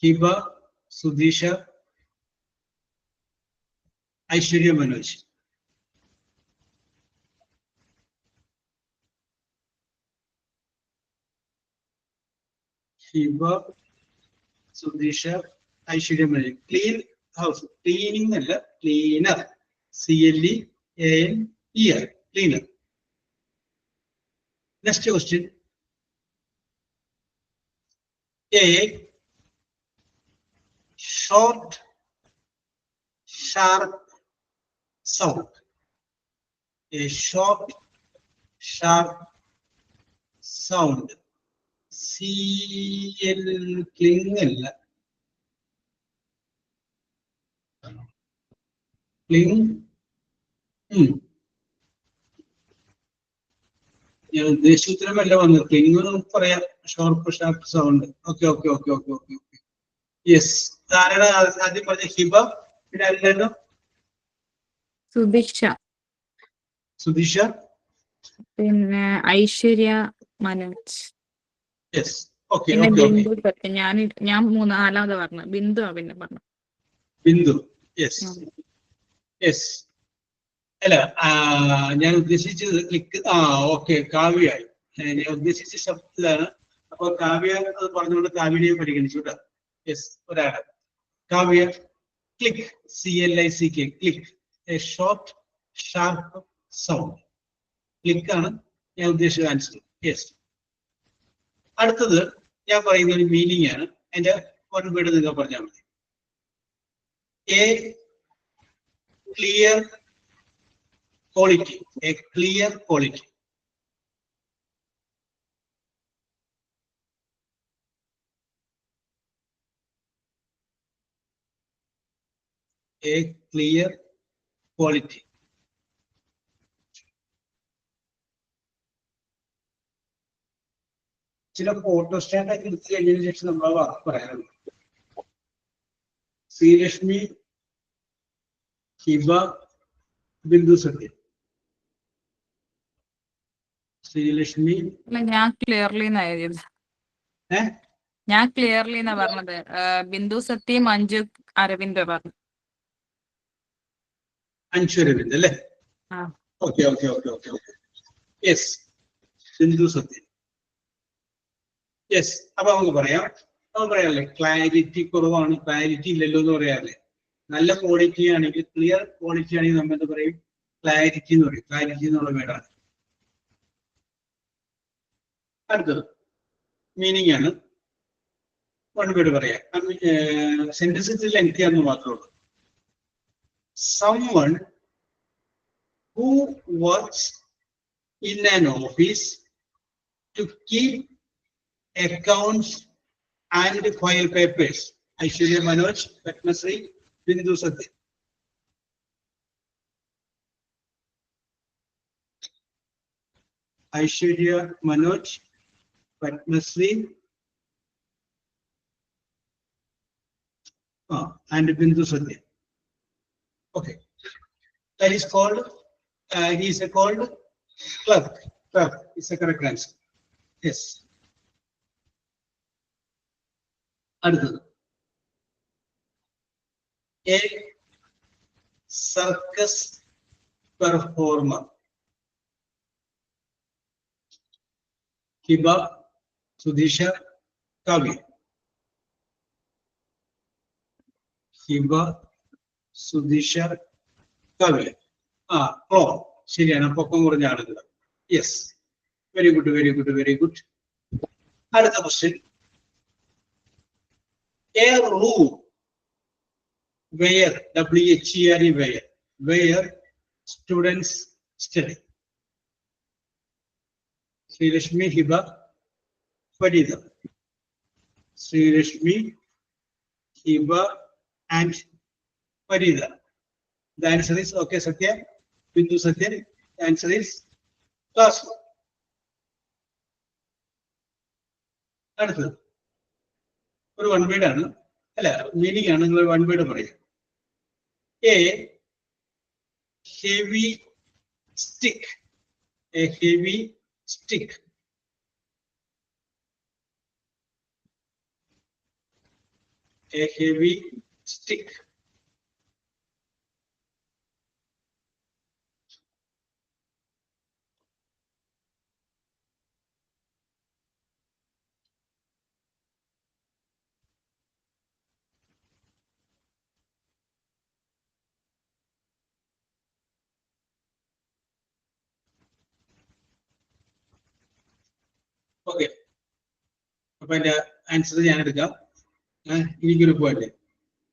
Hiba, Sudisha, Aishwarya Manoj. Hiba, Sudheesha, Aishwarya Manoj. Clean house. Cleaning അല്ല, cleaner. CLEANER. Cleaner. Next question. A short sharp sound. A short sharp sound. Cling അല്ല, cling. ഞാൻ ഉദ്ദേശിച്ച ഉത്തരമല്ല വന്നത്. Cling നമുക്ക് പറയാം. Sharp sound. Okay. Yes. ആരാണ് ആദ്യം പറഞ്ഞ? ഹിബ. പിന്നെ ആരുണ്ടായിരുന്നു? സുധീഷ. പിന്നെ ഐശ്വര്യ മനോജ്. യെസ്. ഓക്കെ. പിന്നെ ബിന്ദു സത്യം. ഞാൻ നാലാമത് പറഞ്ഞു. ബിന്ദു പിന്നെ പറഞ്ഞു. ബിന്ദു. യെസ്. അല്ല, ഞാൻ ഉദ്ദേശിച്ചത് ക്ലിക്ക്. ഓക്കെ, കാവ്യായി. ഞാൻ ഉദ്ദേശിച്ച ശബ്ദത്തിലാണ്. അപ്പൊ കാവ്യ അത് പറഞ്ഞുകൊണ്ട് കാവ്യയെ പരിഗണിച്ചു കേട്ടോ. യെസ്, ഒരാള്. Kavya. Click. CLICK. Click. A short sharp sound. Click ആണ് ഞാൻ ഉദ്ദേശിച്ച ആൻസർ. യെസ്. അടുത്തത് ഞാൻ പറയുന്ന ഒരു മീനിങ് ആണ്. അതിന്റെ വൺ വേർഡ് നിങ്ങൾ പറഞ്ഞാൽ മതി. A clear quality. A clear quality. A clear quality. ചില ഫോട്ടോ സ്റ്റാൻഡ് ഒക്കെ എടുത്തു കഴിഞ്ഞതിന് ശേഷം നമ്മൾ വാക്ക് പറയാനുണ്ട്. ശ്രീലക്ഷ്മി, ഹിബ, ബിന്ദു സത്യ. ശ്രീലക്ഷ്മി. ഞാൻ ക്ലിയർലി എഴുതിയത്. ഞാൻ ക്ലിയർലി എന്നാ പറഞ്ഞത്. ബിന്ദു സത്യം, മഞ്ജു, അരവിന്ദ് പറഞ്ഞു. അഞ്ചു അരവിന്ദ് അല്ലേ? ഓക്കെ. യെസ്. ബിന്ദു സത്യം. യെസ്. അപ്പൊ നമുക്ക് പറയാമല്ലേ, ക്ലാരിറ്റി കുറവാണ്, ക്ലാരിറ്റി ഇല്ലല്ലോ എന്ന് പറയാറില്ലേ. നല്ല ക്വാളിറ്റി ആണെങ്കിൽ, ക്ലിയർ ക്വാളിറ്റി ആണെങ്കിൽ നമ്മൾ എന്താ പറയും? ക്ലാരിറ്റി എന്ന് പറയും. ക്ലാരിറ്റി എന്നുള്ള വേർഡാണ്. അടുത്തത് മീനിങ് ആണ്. വൺ വേർഡ് പറയാം. സെന്റൻസിൽ ലെങ്തി ആണെന്ന് മാത്രമേ ഉള്ളൂ. Someone who works in an office to keep accounts and file papers. Aishwarya Manoj, Padmasri, Bindu Satya. Aishwarya Manoj, Padmasri, and Bindu Satya. Okay, that is called. He is called clerk. Clerk is the correct answer. Yes. അടുത്തത്. A circus performer. Hiba, Sudheesha, Kavya. Hiba, Sudheesha, Kavya. Clone. ശരിയാണ്. പൊക്കം കുറഞ്ഞ ആളുകൾ. Yes. Very good. അടുത്ത question. A room where, WHERE, where students study. Srilakshmi, Hiba, Farida. Srilakshmi, Hiba, and Farida. The answer is okay, Satya. Bindu Satya. The answer is classroom. അടുത്തത് ഒരു one word ആണ്. അല്ല, meaning ആണ്. നിങ്ങൾ one word പറയും. A heavy stick. A heavy stick. A heavy stick. Okay, അപ്പൊ എന്റെ answer ഞാൻ എടുക്കാം. എനിക്കൊരു പോയിന്റ്.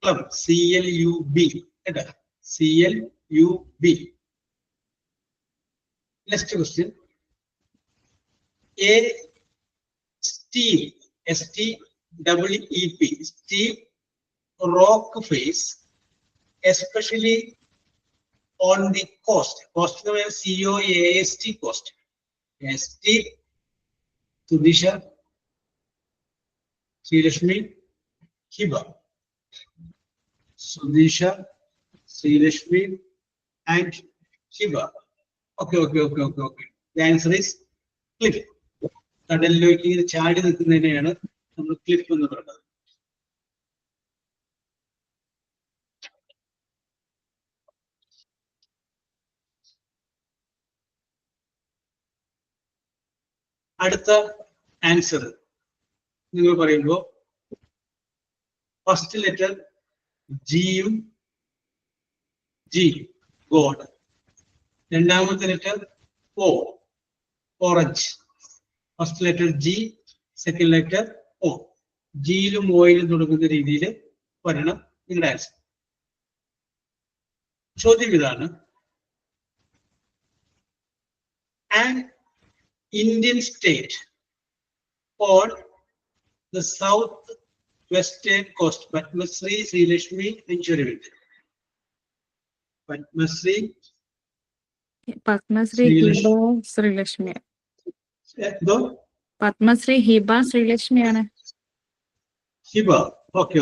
ക്ലബ് CLUB കേട്ടാ, CLUB. Next question. A steep, STEEP, steep rock face, especially on the coast. Coast എന്ന് പറയുന്നത് COAST, coast. Steep, Sudisha, Sreelakshmi, Hiba. Sudisha, Sreelakshmi and Hiba. Okay. The answer is cliff. കടലിലേക്ക് ഇങ്ങനെ ചാടി നിൽക്കുന്നതിനെയാണ് നമ്മൾ ക്ലിഫ് എന്ന് പറയുന്നത്. അടുത്ത ആൻസർ നിങ്ങൾ പറയുമ്പോൾ ഫസ്റ്റ് ലെറ്റർ ജിയും ജി, ഗോഡ്. രണ്ടാമത്തെ letter O, orange. First letter G, second letter O. ജിയിലും ഓയിലും തുടങ്ങുന്ന രീതിയിൽ വരണം നിങ്ങളുടെ ആൻസർ. ചോദ്യം ഇതാണ്. An Indian state on the south western coast. Padmasree, Srilakshmi and Churavid. Padmasree, Padmashree Hiba Sreelakshmi. എന്തോ പത്മശ്രീ ഹിബ ശ്രീലക്ഷ്മിയാണ്. ഹിബ. ഓക്കെ.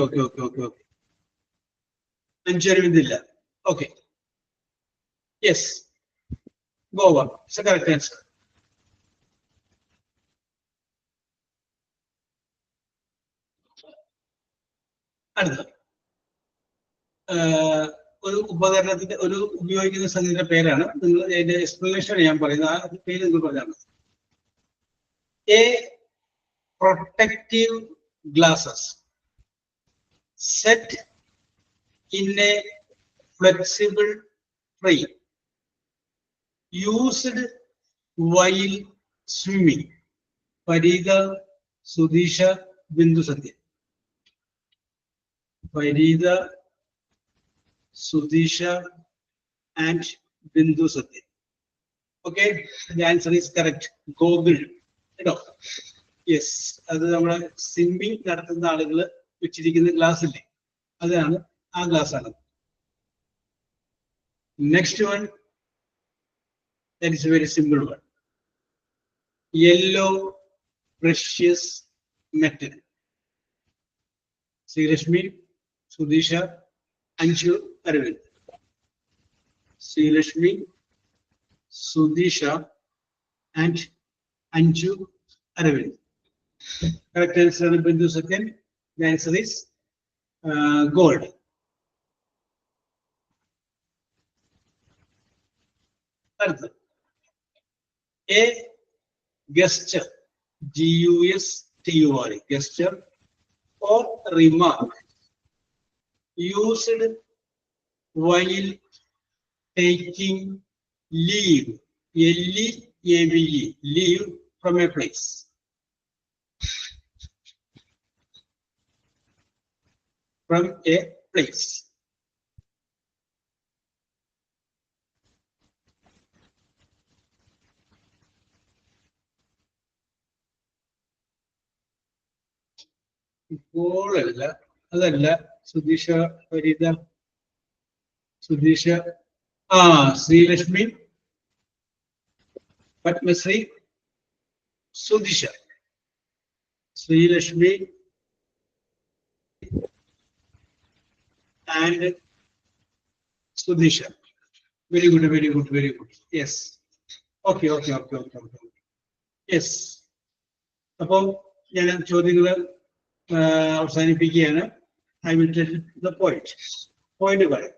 അഞ്ചുരവിന്ദില്ല. Okay, yes, Goa. It's a correct answer. അടുത്ത ഒരു ഉപകരണത്തിന്റെ ഒരു ഉപയോഗിക്കുന്ന സംഗതിയുടെ പേരാണ്. നിങ്ങൾ അതിന്റെ എക്സ്പ്ലനേഷൻ ഞാൻ പറയുന്നത്. ആ പേര് നിങ്ങൾ പറഞ്ഞാൽ മതി. A protective glasses set in a flexible frame used while swimming. Pareetha, Sudheesha, Bindu Sathya. Pareetha, Sudheesha and Bindu Sathya. Okay, the answer is correct. Goggle. കേട്ടോ, യെസ്. അത് നമ്മുടെ സ്വിമ്മിങ് നടത്തുന്ന ആളുകൾ വെച്ചിരിക്കുന്ന ഗ്ലാസ് ഇല്ലേ, അതാണ്, ആ ഗ്ലാസ് ആണ്. Next one, that is a very simple one. Yellow precious metal. Sreelakshmi, Sudisha, Anju, Aravind. Sreelakshmi, Sudisha and Anju, Aravind. Correct answer, Bindu second. The answer is gold. A gesture, GUSTURE, gesture or remark used while taking leave, LEAVE, leave from a place. From a place. ഇപ്പോഴല്ല, അതല്ല. Sudheesha, Farida, Sudheesha, Sreelakshmi, Padmashri, Sudheesha. Sreelakshmi and Sudhisha. Very good. Yes. Okay. Yes. അപ്പം ഞാൻ ചോദ്യങ്ങൾ അവസാനിപ്പിക്കുകയാണ്. I will tell the point. Point പറയും.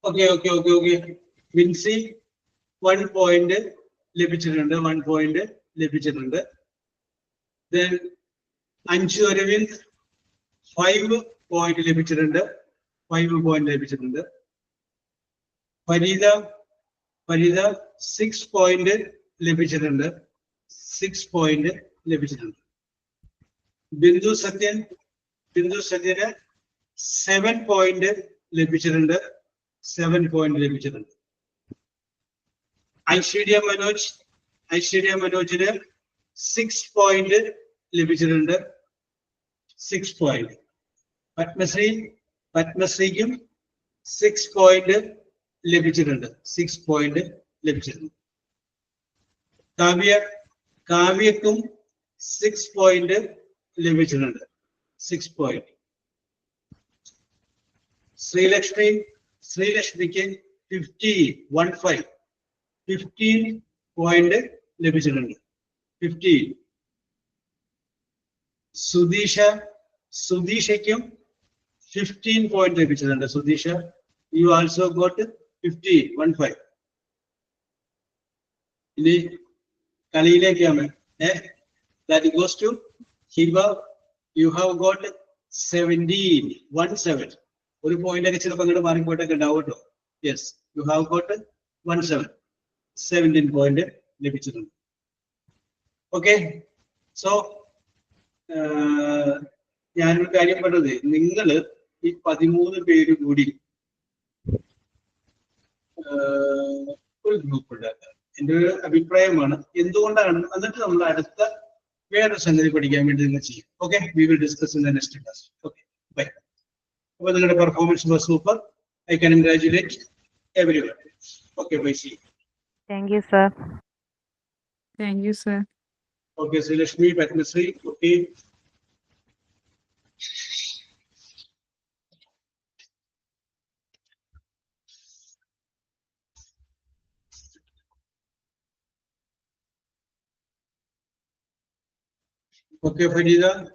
Okay. Vincy 1 point ലഭിച്ചിട്ടുണ്ട്. 1 point ലഭിച്ചിട്ടുണ്ട്. Then അഞ്ചു Aravind 5 point ലഭിച്ചിട്ടുണ്ട്. 5 പോയിന്റ് ലഭിച്ചിട്ടുണ്ട്. ഫരീദ 6 പോയിന്റ് ലഭിച്ചിട്ടുണ്ട്. 6 പോയിന്റ് ലഭിച്ചിട്ടുണ്ട്. ബിന്ദു സത്യന് 7 പോയിന്റ് ലഭിച്ചിട്ടുണ്ട്. 7 പോയിന്റ് ലഭിച്ചിട്ടുണ്ട്. ഐശ്വര്യ മനോജിന് 6 പോയിന്റ് ലഭിച്ചിട്ടുണ്ട്. 6 പോയിന്റ്. പത്മശ്രീക്കും 6 പോയിന്റ് ലഭിച്ചിട്ടുണ്ട്. 6 പോയിന്റ് ലഭിച്ചിട്ടുണ്ട്. കാവ്യക്കും 6 പോയിന്റ് ലഭിച്ചിട്ടുണ്ട്. 6 പോയിന്റ്. ശ്രീലക്ഷ്മിക്ക് 15 പോയിന്റ് ലഭിച്ചിട്ടുണ്ട്. 15. സുധീഷയ്ക്കും 15 പോയിന്റ് ലഭിച്ചിട്ടുണ്ട്. Sudheesha, you also got 15. ഇനി കളിയിലേക്കാണ്. That goes to Hiba. You have got 17. ഒരു പോയിന്റ് ഒക്കെ ചിലപ്പോൾ അങ്ങോട്ട് മാറിപ്പോയിട്ടൊക്കെ ഉണ്ടാവും കേട്ടോ. Yes, you have got 17 point ലഭിച്ചിട്ടുണ്ട്. ഓക്കെ, സോ ഞാനൊരു കാര്യം പറഞ്ഞത്, നിങ്ങൾ ഈ 13 പേര് കൂടി ഒരു ഗ്രൂപ്പ് ഉണ്ടാക്കുക. എൻ്റെ ഒരു അഭിപ്രായമാണ്. എന്തുകൊണ്ടാണ്? എന്നിട്ട് നമ്മൾ അടുത്ത വേറൊരു സംഗതി പഠിക്കാൻ വേണ്ടി നിങ്ങൾ ചെയ്യും. Okay, we will discuss in the next class. Okay, bye. അപ്പോൾ നിങ്ങളുടെ performance was super. I can congratulate everyone. Okay, bye. See. Thank you, sir. Thank you, sir. Okay, Srilakshmi, Padmasri, okay. Okay, Farida.